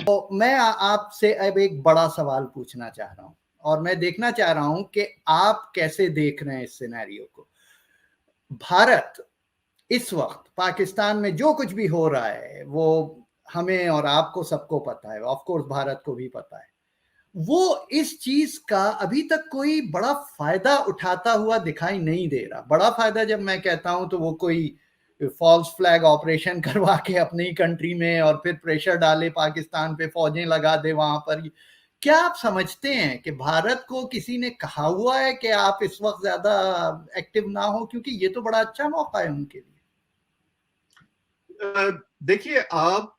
तो मैं आपसे अब एक बड़ा सवाल पूछना चाह रहा हूं और मैं देखना चाह रहा हूं कि आप कैसे देख रहे हैं इस सिनेरियो को। भारत इस वक्त पाकिस्तान में जो कुछ भी हो रहा है वो हमें और आपको सबको पता है, ऑफ कोर्स भारत को भी पता है। वो इस चीज का अभी तक कोई बड़ा फायदा उठाता हुआ दिखाई नहीं दे रहा। बड़ा फायदा जब मैं कहता हूं तो वो कोई फॉल्स फ्लैग ऑपरेशन करवा के अपनी कंट्री में और फिर प्रेशर डाले पाकिस्तान पे, फौजें लगा दे वहां पर। क्या आप समझते हैं कि भारत को किसी ने कहा हुआ है कि आप इस वक्त ज्यादा एक्टिव ना हो, क्योंकि ये तो बड़ा अच्छा मौका है उनके लिए। देखिए, आप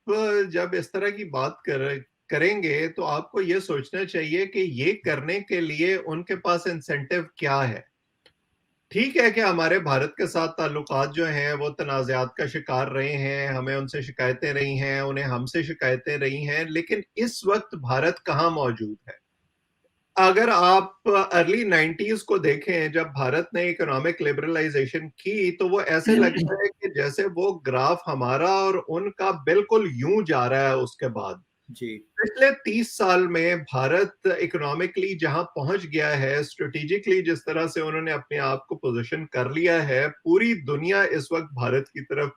जब इस तरह की बात करेंगे तो आपको ये सोचना चाहिए कि ये करने के लिए उनके पास इंसेंटिव क्या है। ठीक है कि हमारे भारत के साथ ताल्लुकात जो हैं वो तनाज़ात का शिकार रहे हैं, हमें उनसे शिकायतें रही हैं, उन्हें हमसे शिकायतें रही हैं, लेकिन इस वक्त भारत कहाँ मौजूद है? अगर आप अर्ली 90s को देखें, जब भारत ने इकोनॉमिक लिबरलाइजेशन की, तो वो ऐसे लगता है कि जैसे वो ग्राफ हमारा और उनका बिल्कुल यूं जा रहा है। उसके बाद जी। पिछले 30 साल में भारत इकोनॉमिकली जहां पहुंच गया है, स्ट्रेटेजिकली जिस तरह से उन्होंने अपने आप को पोजीशन कर लिया है, पूरी दुनिया इस वक्त भारत की तरफ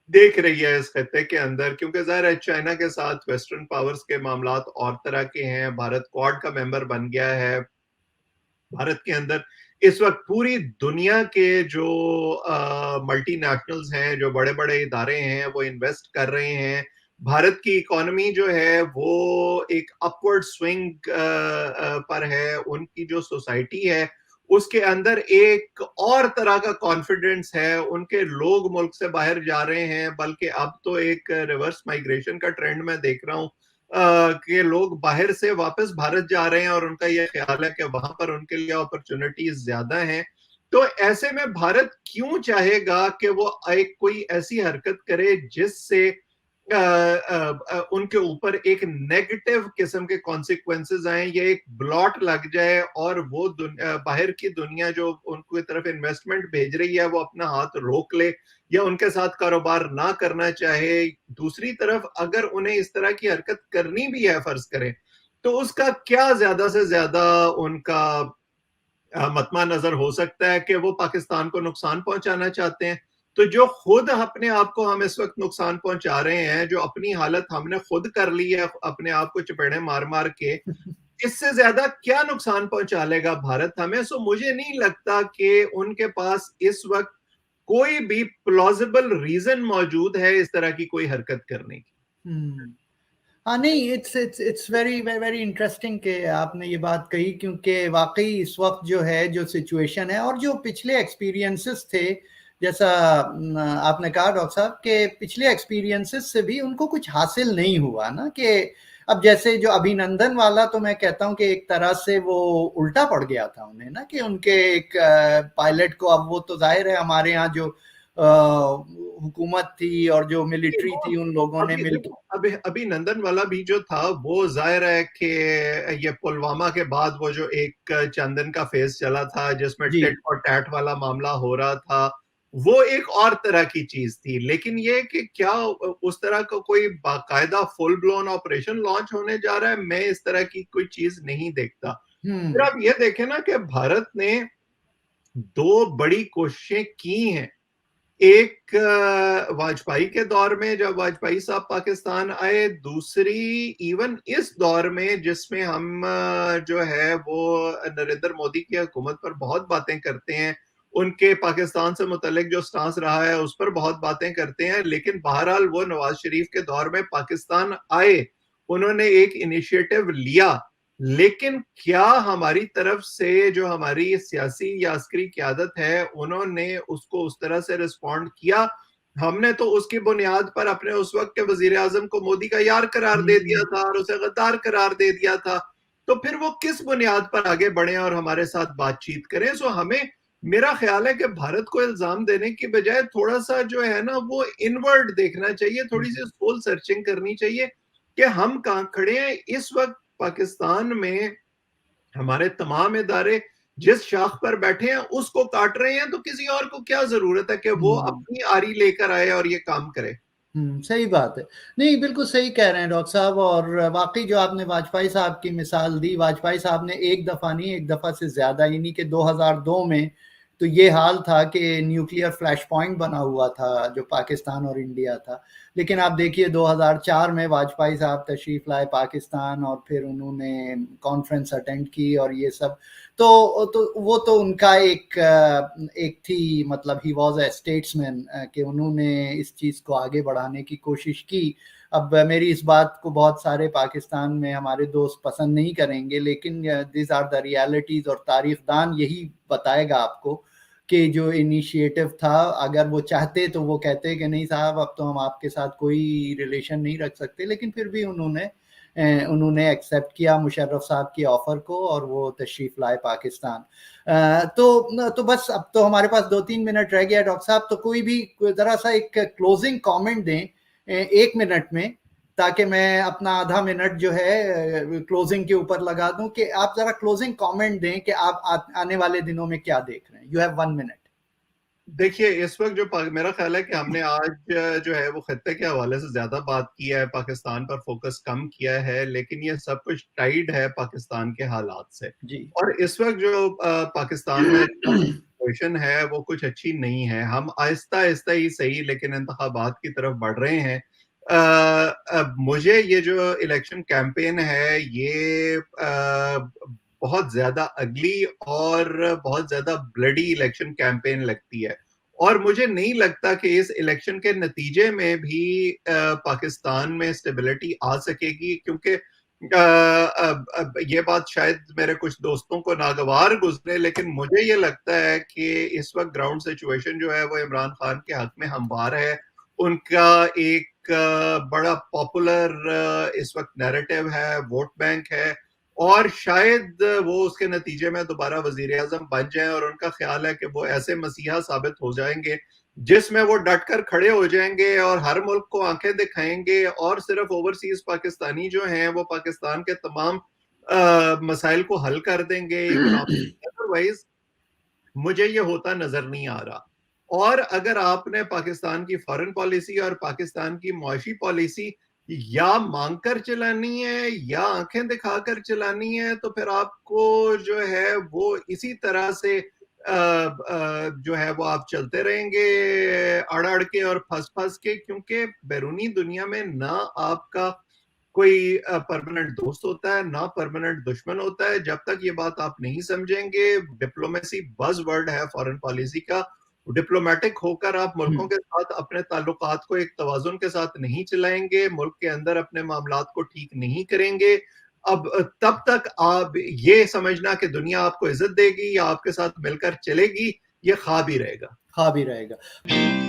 देख रही है इस खत्ते के अंदर, क्योंकि ज़ाहिर है चाइना के साथ वेस्टर्न पावर्स के मामलात और तरह के हैं। भारत क्वाड का मेंबर बन गया है। भारत के अंदर इस वक्त पूरी दुनिया के जो मल्टीनेशनल्स हैं, जो बड़े बड़े इदारे हैं, वो इन्वेस्ट कर रहे हैं। भारत की इकोनॉमी जो है वो एक अपवर्ड स्विंग पर है। उनकी जो सोसाइटी है उसके अंदर एक और तरह का कॉन्फिडेंस है। उनके लोग मुल्क से बाहर जा रहे हैं, बल्कि अब तो एक रिवर्स माइग्रेशन का ट्रेंड मैं देख रहा हूँ कि लोग बाहर से वापस भारत जा रहे हैं और उनका यह ख्याल है कि वहां पर उनके लिए अपॉर्चुनिटीज ज्यादा हैं। तो ऐसे में भारत क्यों चाहेगा कि वो एक कोई ऐसी हरकत करे जिससे उनके ऊपर एक नेगेटिव किस्म के कॉन्सिक्वेंसेस आए, या एक ब्लॉट लग जाए और वो बाहर की दुनिया जो उनकी तरफ इन्वेस्टमेंट भेज रही है वो अपना हाथ रोक ले या उनके साथ कारोबार ना करना चाहे। दूसरी तरफ अगर उन्हें इस तरह की हरकत करनी भी है, फर्ज करें, तो उसका क्या ज्यादा से ज्यादा उनका मतमा नजर हो सकता है कि वो पाकिस्तान को नुकसान पहुंचाना चाहते हैं। तो जो खुद अपने आप को हम इस वक्त नुकसान पहुंचा रहे हैं, जो अपनी हालत हमने खुद कर ली है अपने आप को चपेड़े मार मार के, इससे ज्यादा क्या नुकसान पहुंचा लेगा भारत हमें? सो मुझे नहीं लगता कि उनके पास इस वक्त कोई भी प्लॉजिबल रीजन मौजूद है इस तरह की कोई हरकत करने की। हाँ नहीं, इट्स वेरी वेरी इंटरेस्टिंग कि आपने ये बात कही, क्योंकि वाकई इस वक्त जो है, जो सिचुएशन है और जो पिछले एक्सपीरियंसेस थे, जैसा आपने कहा डॉक्टर साहब के पिछले एक्सपीरियंसेस से भी उनको कुछ हासिल नहीं हुआ ना। कि अब जैसे जो अभिनंदन वाला, तो मैं कहता हूँ कि एक तरह से वो उल्टा पड़ गया था उन्हें ना, कि उनके एक पायलट को, अब वो तो जाहिर है हमारे यहाँ जो हुकूमत थी और जो मिलिट्री थी, उन लोगों ने मिलकर अभिनंदन वाला भी जो था वो जाहिर है कि ये पुलवामा के बाद वो जो एक चंदन का फेस चला था जिसमें जी। टिट और टैट वाला मामला हो रहा था, वो एक और तरह की चीज थी। लेकिन ये कि क्या उस तरह का कोई बाकायदा फुल ब्लोन ऑपरेशन लॉन्च होने जा रहा है, मैं इस तरह की कोई चीज नहीं देखता। फिर हम्म। आप ये देखें ना कि भारत ने दो बड़ी कोशिशें की हैं। एक वाजपेयी के दौर में जब वाजपेयी साहब पाकिस्तान आए, दूसरी इवन इस दौर में जिसमें हम जो है वो नरेंद्र मोदी की हुकूमत पर बहुत बातें करते हैं, उनके पाकिस्तान से मुतल्लिक जो स्टांस रहा है उस पर बहुत बातें करते हैं, लेकिन बहरहाल वो नवाज शरीफ के दौर में पाकिस्तान आए, उन्होंने एक इनिशिएटिव लिया। लेकिन क्या हमारी तरफ से जो हमारी सियासी या अस्करी क़यादत है उन्होंने उसको उस तरह से रिस्पॉन्ड किया? हमने तो उसकी बुनियाद पर अपने उस वक्त के वजीर आजम को मोदी का यार करार दे दिया था और उसे गद्दार करार दे दिया था। तो फिर वो किस बुनियाद पर आगे बढ़े और हमारे साथ बातचीत करें? सो हमें, मेरा ख्याल है कि भारत को इल्जाम देने की बजाय थोड़ा सा जो है ना वो इनवर्ड देखना चाहिए, थोड़ी सी सोल सर्चिंग करनी चाहिए कि हम कहाँ खड़े हैं इस वक्त। पाकिस्तान में हमारे तमाम इदारे जिस शाख पर बैठे हैं उसको काट रहे हैं, तो किसी और को क्या जरूरत है कि वो हम्म। अपनी आरी लेकर आए और ये काम करे? सही बात है। नहीं, बिल्कुल सही कह रहे हैं डॉक्टर साहब, और वाक़ई जो आपने वाजपेयी साहब की मिसाल दी, वाजपेयी साहब ने एक दफ़ा नहीं, एक दफ़ा से ज़्यादा, यानी कि 2002 में तो ये हाल था कि न्यूक्लियर फ्लैश पॉइंट बना हुआ था, जो पाकिस्तान और इंडिया था। लेकिन आप देखिए 2004 में वाजपेयी साहब तशरीफ़ लाए पाकिस्तान, और फिर उन्होंने कॉन्फ्रेंस अटेंड की और ये सब। तो वो तो उनका एक थी, मतलब ही वाज अ स्टेट्समैन, कि उन्होंने इस चीज़ को आगे बढ़ाने की कोशिश की। अब मेरी इस बात को बहुत सारे पाकिस्तान में हमारे दोस्त पसंद नहीं करेंगे, लेकिन दिस आर द रियलिटीज़, और तारीखदान यही बताएगा आपको कि जो इनिशिएटिव था, अगर वो चाहते तो वो कहते कि नहीं साहब, अब तो हम आपके साथ कोई रिलेशन नहीं रख सकते, लेकिन फिर भी उन्होंने एक्सेप्ट किया मुशर्रफ साहब की ऑफर को, और वो तशरीफ लाए पाकिस्तान। तो बस अब तो हमारे पास 2-3 मिनट रह गया डॉक्टर साहब, तो कोई भी जरा सा एक क्लोजिंग कमेंट दें 1 मिनट में, ताकि मैं अपना आधा मिनट जो है क्लोजिंग के ऊपर लगा दूं, कि आप जरा क्लोजिंग कमेंट दें कि आप आने वाले दिनों में क्या देख रहे हैं। You have 1 minute. देखिए, इस वक्त जो मेरा ख्याल है कि हमने आज जो है वो खत्ते के हवाले से ज्यादा बात की है, पाकिस्तान पर फोकस कम किया है, लेकिन ये सब कुछ टाइड है पाकिस्तान के हालात से। जी। और इस वक्त जो पाकिस्तान में सिचुएशन है वो कुछ अच्छी नहीं है। हम आहिस्ता आहिस्ता ही सही, लेकिन इंतखाबात की तरफ बढ़ रहे हैं। मुझे ये जो इलेक्शन कैंपेन है ये बहुत ज्यादा अगली और बहुत ज्यादा ब्लडी इलेक्शन कैंपेन लगती है, और मुझे नहीं लगता कि इस इलेक्शन के नतीजे में भी पाकिस्तान में स्टेबिलिटी आ सकेगी, क्योंकि अब ये बात शायद मेरे कुछ दोस्तों को नागवार गुजरे, लेकिन मुझे ये लगता है कि इस वक्त ग्राउंड सिचुएशन जो है वो इमरान खान के हक में हमवार है। उनका एक बड़ा पॉपुलर इस वक्त नैरेटिव है, वोट बैंक है, और शायद वो उसके नतीजे में दोबारा वजीर आजम बन जाए, और उनका ख्याल है कि वो ऐसे मसीहा साबित हो जाएंगे जिसमें वो डट कर खड़े हो जाएंगे और हर मुल्क को आंखें दिखाएंगे, और सिर्फ ओवरसीज पाकिस्तानी जो हैं वो पाकिस्तान के तमाम मसाइल को हल कर देंगे इकोनॉमिक। अदरवाइज मुझे ये होता नजर नहीं आ रहा। और अगर आपने पाकिस्तान की फॉरेन पॉलिसी और पाकिस्तान की मुआशी पॉलिसी या मांग कर चलानी है या आंखें दिखाकर चलानी है, तो फिर आपको जो है वो इसी तरह से जो है वो आप चलते रहेंगे अड़ अड़ के और फंस फंस के, क्योंकि बैरूनी दुनिया में ना आपका कोई परमानेंट दोस्त होता है ना परमानेंट दुश्मन होता है। जब तक ये बात आप नहीं समझेंगे, डिप्लोमेसी बज़ वर्ड है फॉरेन पॉलिसी का, डिप्लोमेटिक होकर आप मुल्कों के साथ अपने ताल्लुकात को एक तवाजुन के साथ नहीं चलाएंगे, मुल्क के अंदर अपने मामलात को ठीक नहीं करेंगे, अब तब तक आप ये समझना कि दुनिया आपको इज्जत देगी या आपके साथ मिलकर चलेगी, ये ख्वाब ही रहेगा। ख्वाब ही रहेगा।